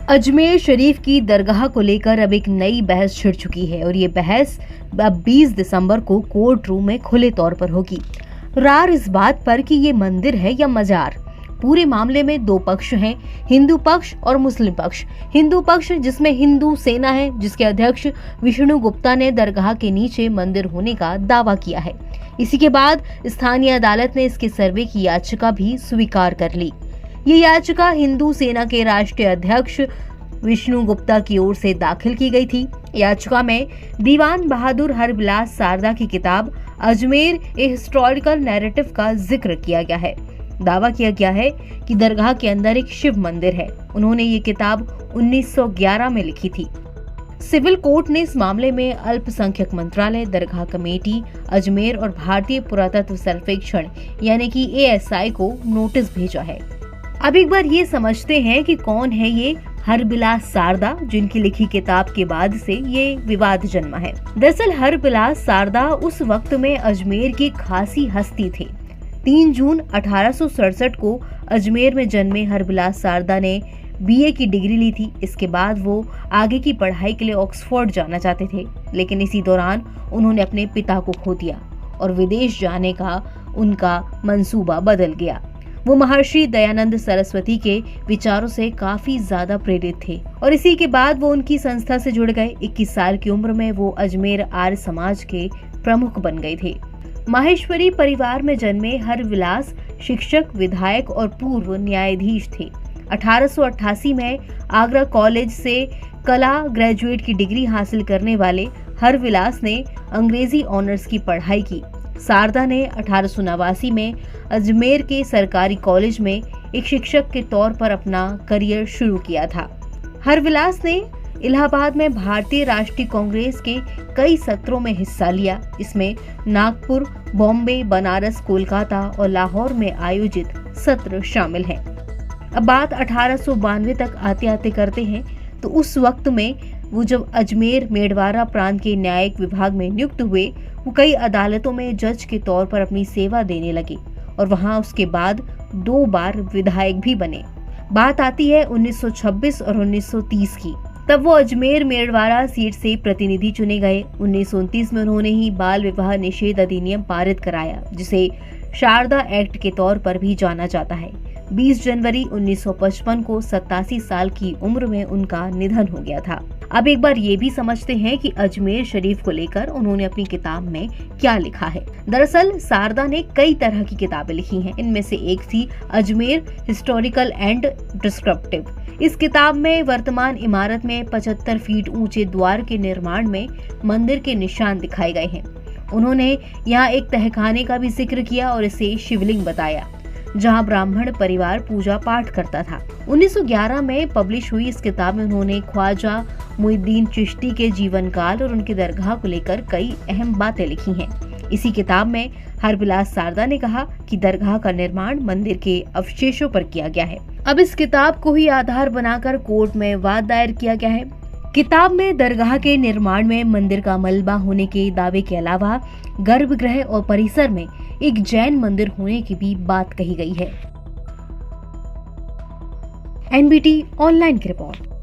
अजमेर शरीफ की दरगाह को लेकर अब एक नई बहस छिड़ चुकी है और ये बहस अब 20 दिसंबर को कोर्ट रूम में खुले तौर पर होगी। रार इस बात पर कि ये मंदिर है या मजार। पूरे मामले में दो पक्ष हैं, हिंदू पक्ष और मुस्लिम पक्ष। हिंदू पक्ष जिसमें हिंदू सेना है, जिसके अध्यक्ष विष्णु गुप्ता ने दरगाह के नीचे मंदिर होने का दावा किया है। इसी के बाद स्थानीय अदालत ने इसके सर्वे की याचिका भी स्वीकार कर ली। ये याचिका हिंदू सेना के राष्ट्रीय अध्यक्ष विष्णु गुप्ता की ओर से दाखिल की गई थी। याचिका में दीवान बहादुर हरबिलास सारदा की किताब अजमेर ए हिस्टोरिकल नैरेटिव का जिक्र किया गया है। दावा किया गया है कि दरगाह के अंदर एक शिव मंदिर है। उन्होंने ये किताब 1911 में लिखी थी। सिविल कोर्ट ने इस मामले में अल्पसंख्यक मंत्रालय, दरगाह कमेटी अजमेर और भारतीय पुरातत्व सर्वेक्षण यानी कि ASI को नोटिस भेजा है। अब एक बार ये समझते हैं कि कौन है ये हरबिलास सारदा, जिनकी लिखी किताब के बाद से ये विवाद जन्मा है। दरअसल हरबिलास सारदा उस वक्त में अजमेर की खासी हस्ती थे। 3 जून 1867 को अजमेर में जन्मे हरबिलास सारदा ने BA की डिग्री ली थी। इसके बाद वो आगे की पढ़ाई के लिए ऑक्सफोर्ड जाना चाहते थे, लेकिन इसी दौरान उन्होंने अपने पिता को खो दिया और विदेश जाने का उनका मंसूबा बदल गया। वो महर्षि दयानंद सरस्वती के विचारों से काफी ज्यादा प्रेरित थे और इसी के बाद वो उनकी संस्था से जुड़ गए। 21 साल की उम्र में वो अजमेर आर्य समाज के प्रमुख बन गए थे। माहेश्वरी परिवार में जन्मे हरबिलास शिक्षक, विधायक और पूर्व न्यायाधीश थे। 1888 में आगरा कॉलेज से कला ग्रेजुएट की डिग्री हासिल करने वाले हरबिलास ने अंग्रेजी ऑनर्स की पढ़ाई की। सारदा ने 1889 में अजमेर के सरकारी कॉलेज में एक शिक्षक के तौर पर अपना करियर शुरू किया था। हरबिलास ने इलाहाबाद में भारतीय राष्ट्रीय कांग्रेस के कई सत्रों में हिस्सा लिया। इसमें नागपुर, बॉम्बे, बनारस, कोलकाता और लाहौर में आयोजित सत्र शामिल हैं। अब बात 1892 तक आते आते करते हैं तो उस वक्त में वो जब अजमेर मेड़वारा प्रांत के न्यायिक विभाग में नियुक्त हुए, वो कई अदालतों में जज के तौर पर अपनी सेवा देने लगे और वहां उसके बाद 2 बार विधायक भी बने। बात आती है 1926 और 1930 की। तब वो अजमेर मेड़वारा सीट से प्रतिनिधि चुने गए। 1929 में उन्होंने ही बाल विवाह निषेध अधिनियम पारित कराया, जिसे शारदा एक्ट के तौर पर भी जाना जाता है। 20 जनवरी 1955 को 87 साल की उम्र में उनका निधन हो गया था। अब एक बार ये भी समझते हैं कि अजमेर शरीफ को लेकर उन्होंने अपनी किताब में क्या लिखा है। दरअसल सारदा ने कई तरह की किताबें लिखी हैं। इनमें से एक थी अजमेर हिस्टोरिकल एंड डिस्क्रिप्टिव। इस किताब में वर्तमान इमारत में 75 फीट ऊंचे द्वार के निर्माण में मंदिर के निशान दिखाए गए हैं। उन्होंने यहाँ एक तहखाने का भी जिक्र किया और इसे शिवलिंग बताया, जहां ब्राह्मण परिवार पूजा पाठ करता था। 1911 में पब्लिश हुई इस किताब में उन्होंने ख्वाजा मुइनुद्दीन चिश्ती के जीवन काल और उनकी दरगाह को लेकर कई अहम बातें लिखी हैं। इसी किताब में हरबिलास सारदा ने कहा कि दरगाह का निर्माण मंदिर के अवशेषों पर किया गया है। अब इस किताब को ही आधार बनाकर कोर्ट में वाद दायर किया गया है। किताब में दरगाह के निर्माण में मंदिर का मलबा होने के दावे के अलावा गर्भगृह और परिसर में एक जैन मंदिर होने की भी बात कही गई है। NBT ऑनलाइन की रिपोर्ट।